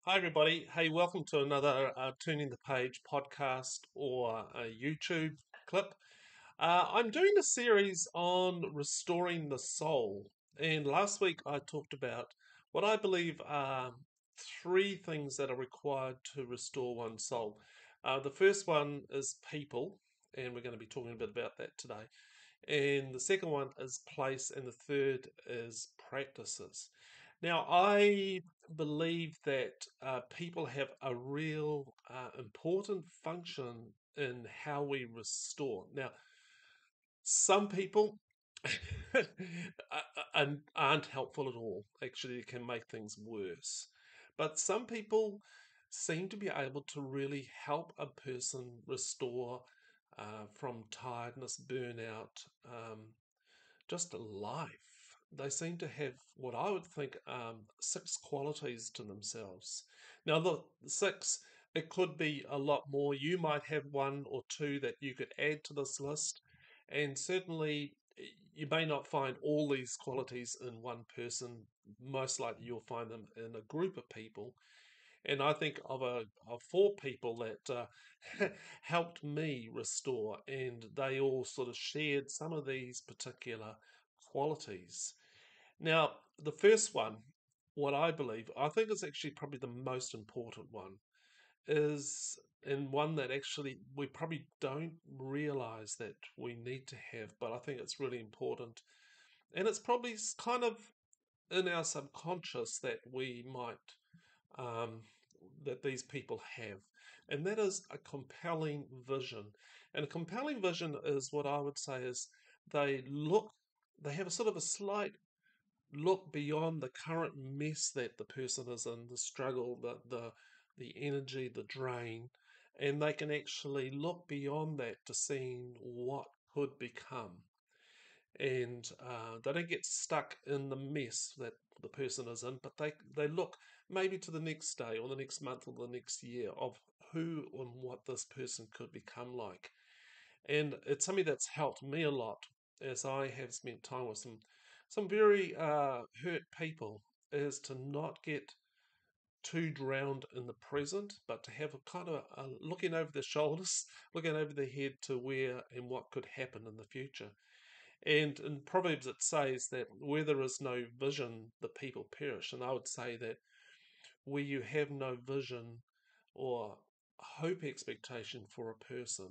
Hi, everybody. Hey, welcome to another Turning the Page podcast or a YouTube clip. I'm doing a series on restoring the soul. And last week I talked about what I believe are three things that are required to restore one's soul. The first one is people, and we're going to be talking a bit about that today. And the second one is place, and the third is practices. Now, I believe that people have a real important function in how we restore. Now, some people aren't helpful at all. Actually, it can make things worse. But some people seem to be able to really help a person restore from tiredness, burnout, just life. They seem to have what I would think six qualities to themselves. Now, the six, it could be a lot more. You might have one or two that you could add to this list, and certainly you may not find all these qualities in one person. Most likely, you'll find them in a group of people, and I think of four people that helped me restore, and they all sort of shared some of these particular qualities. Now, the first one, what I believe, I think is actually probably the most important one, is and one that actually we probably don't realize that we need to have, but I think it's really important, and it's probably kind of in our subconscious that we might um, that these people have, and that is a compelling vision. And a compelling vision is what I would say is they look, they have a sort of a slight look beyond the current mess that the person is in, the struggle, the energy, the drain, and they can actually look beyond that to seeing what could become, and they don't get stuck in the mess that the person is in, but they look maybe to the next day or the next month or the next year of who and what this person could become like. And it's something that's helped me a lot as I have spent time with some very hurt people, is to not get too drowned in the present, but to have a kind of looking over their shoulders, looking over their head to where and what could happen in the future. And in Proverbs, it says that where there is no vision, the people perish. And I would say that where you have no vision or hope expectation for a person,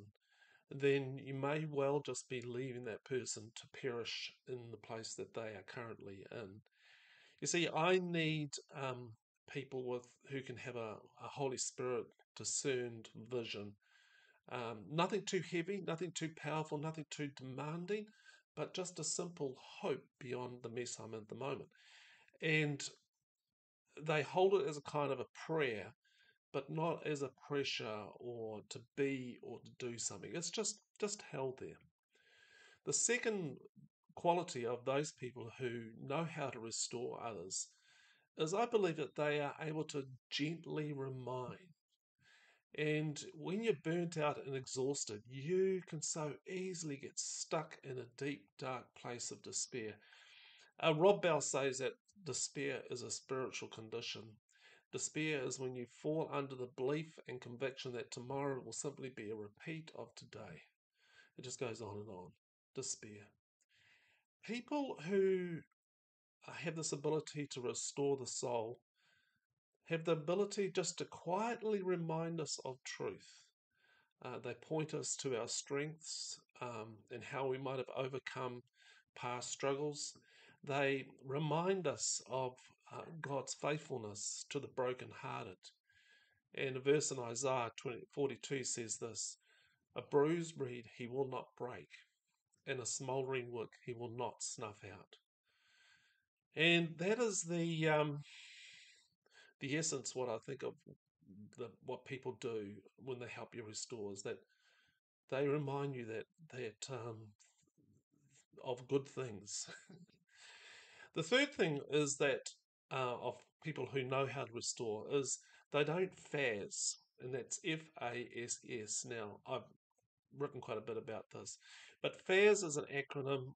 then you may well just be leaving that person to perish in the place that they are currently in. You see, I need people with who can have a Holy Spirit discerned vision. Nothing too heavy, nothing too powerful, nothing too demanding, but just a simple hope beyond the mess I'm in at the moment. And they hold it as a kind of a prayer, but not as a pressure or to be or to do something. It's just held there. The second quality of those people who know how to restore others is I believe that they are able to gently remind. And when you're burnt out and exhausted, you can so easily get stuck in a deep, dark place of despair. Rob Bell says that despair is a spiritual condition. Despair is when you fall under the belief and conviction that tomorrow will simply be a repeat of today. It just goes on and on. Despair. People who have this ability to restore the soul have the ability just to quietly remind us of truth. They point us to our strengths and how we might have overcome past struggles. They remind us of God's faithfulness to the brokenhearted. And a verse in Isaiah 42 says this: a bruised reed he will not break, and a smouldering wick he will not snuff out. And that is the essence, what I think of what people do when they help you restore, is that they remind you that of good things. The third thing is that of people who know how to restore is they don't faz, and that's FASS. Now, I've written quite a bit about this, but FAS is an acronym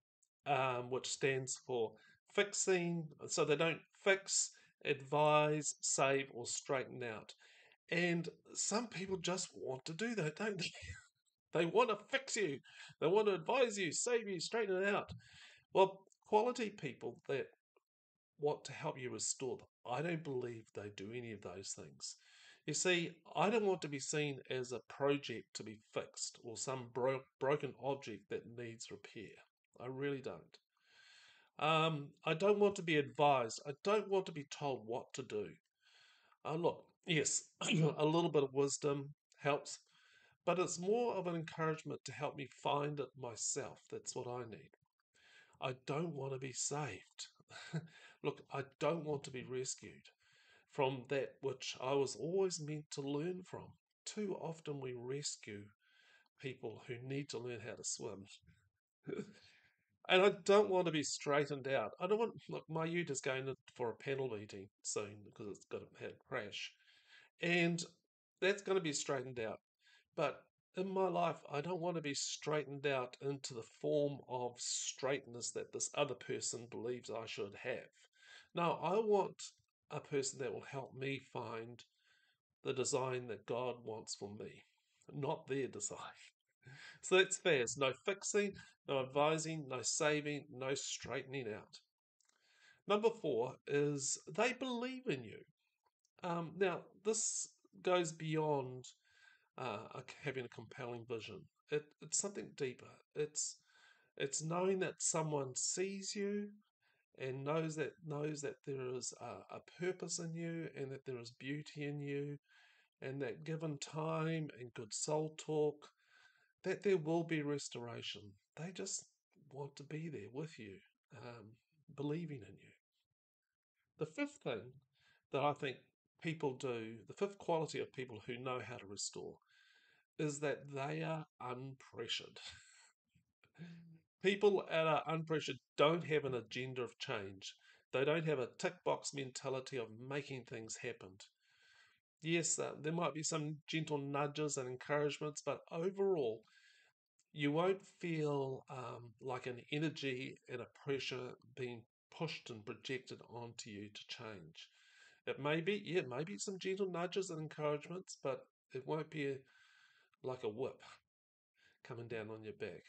which stands for fixing. So they don't fix advise, save, or straighten out. And some people just want to do that, don't they? They want to fix you. They want to advise you, save you, straighten it out. Well, quality people that want to help you restore them, I don't believe they do any of those things. You see, I don't want to be seen as a project to be fixed or some broken object that needs repair. I really don't. I don't want to be advised. I don't want to be told what to do. Look, yes, a little bit of wisdom helps, but it's more of an encouragement to help me find it myself. That's what I need. I don't want to be saved. Look, I don't want to be rescued from that which I was always meant to learn from. Too often we rescue people who need to learn how to swim. And I don't want to be straightened out. I don't want, look, my ute is going in for a panel meeting soon because it's got a had a crash. And that's going to be straightened out. But in my life, I don't want to be straightened out into the form of straightness that this other person believes I should have. No, I want a person that will help me find the design that God wants for me, not their design. So that's fair. It's no fixing, no advising, no saving, no straightening out. Number four is they believe in you. Now, this goes beyond having a compelling vision. It's something deeper. It's knowing that someone sees you and knows that there is a purpose in you and that there is beauty in you and that given time and good soul talk, that there will be restoration. They just want to be there with you, believing in you. The fifth thing that I think people do, the fifth quality of people who know how to restore, is that they are unpressured. People that are unpressured don't have an agenda of change. They don't have a tick box mentality of making things happen. Yes, there might be some gentle nudges and encouragements, but overall, you won't feel like an energy and a pressure being pushed and projected onto you to change. It may be some gentle nudges and encouragements, but it won't be like a whip coming down on your back.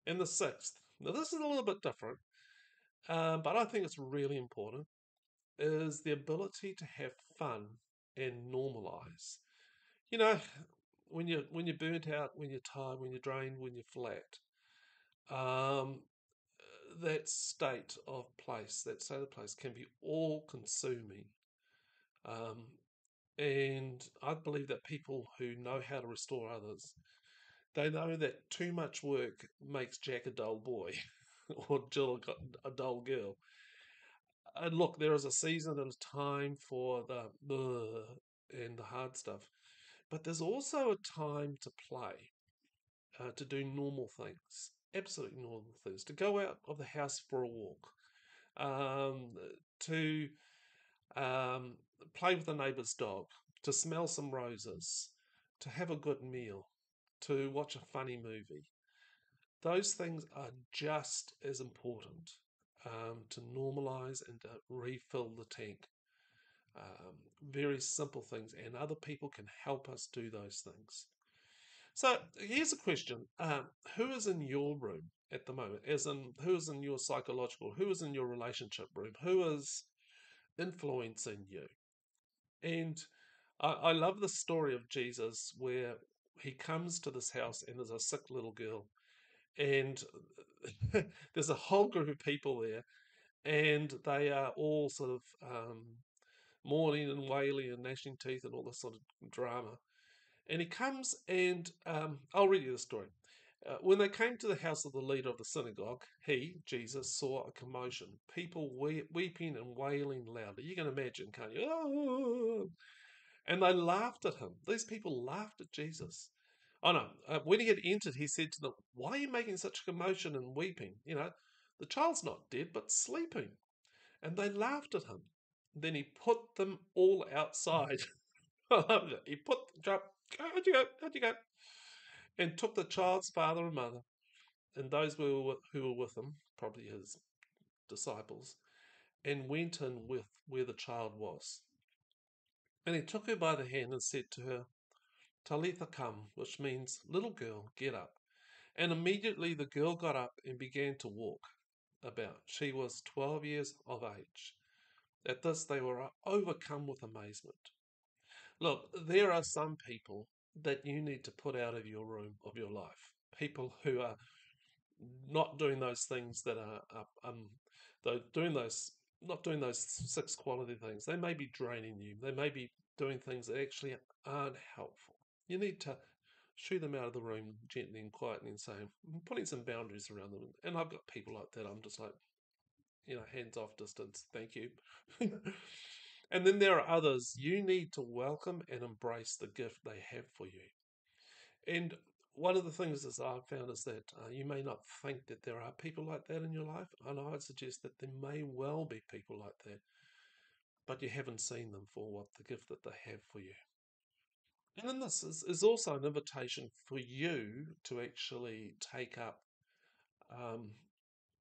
And the sixth, now this is a little bit different, but I think it's really important, is the ability to have fun and normalize. You know, when you're burnt out, when you're tired, when you're drained, when you're flat, um, that state of place can be all consuming. Um, and I believe that people who know how to restore others, they know that too much work makes Jack a dull boy or Jill a dull girl. And look, there is a season and a time for the and the hard stuff, but there's also a time to play, to do normal things, absolutely normal things, to go out of the house for a walk, um, to um, play with the neighbour's dog, to smell some roses, to have a good meal, to watch a funny movie. Those things are just as important, to normalise and to refill the tank. Um, Very simple things, and other people can help us do those things. So here's a question: who is in your room at the moment? As in, who is in your psychological? Who is in your relationship room? Who is influencing you? And I love the story of Jesus where he comes to this house and there's a sick little girl, and there's a whole group of people there, and they are all sort of mourning and wailing and gnashing teeth and all this sort of drama. And he comes and I'll read you the story. When they came to the house of the leader of the synagogue, he, Jesus, saw a commotion, people weeping and wailing loudly. You can imagine, can't you? Oh! And they laughed at him. These people laughed at Jesus. Oh no, when he had entered, he said to them, "Why are you making such a commotion and weeping? The child's not dead, but sleeping." And they laughed at him. Then he put them all outside. I loved it. He put the child, how'd you go? How'd you go? And took the child's father and mother and those who were with him, probably his disciples, and went in with where the child was. And he took her by the hand and said to her, Talitha come, which means, little girl, get up. And immediately the girl got up and began to walk about. She was 12 years of age. At this, they were overcome with amazement. Look, there are some people that you need to put out of your room of your life. People who are not doing those things that though doing those, not doing those six quality things. They may be draining you. They may be doing things that actually aren't helpful. You need to shoo them out of the room gently and quietly and saying, putting some boundaries around them. And I've got people like that. I'm just like, hands off distance. Thank you. And then there are others. You need to welcome and embrace the gift they have for you. And one of the things that I've found is that you may not think that there are people like that in your life. And I would suggest that there may well be people like that, but you haven't seen them for what the gift that they have for you. And then this is also an invitation for you to actually take up um,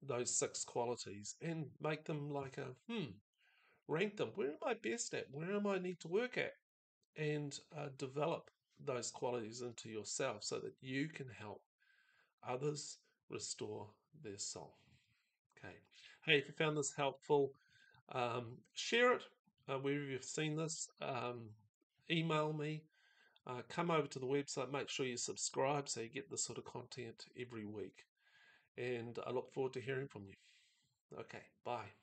those six qualities and make them like rank them. Where am I best at? Where am I need to work at? And develop those qualities into yourself so that you can help others restore their soul. Okay. Hey, if you found this helpful, share it wherever you've seen this. Email me. Come over to the website. Make sure you subscribe so you get this sort of content every week. And I look forward to hearing from you. Okay, bye.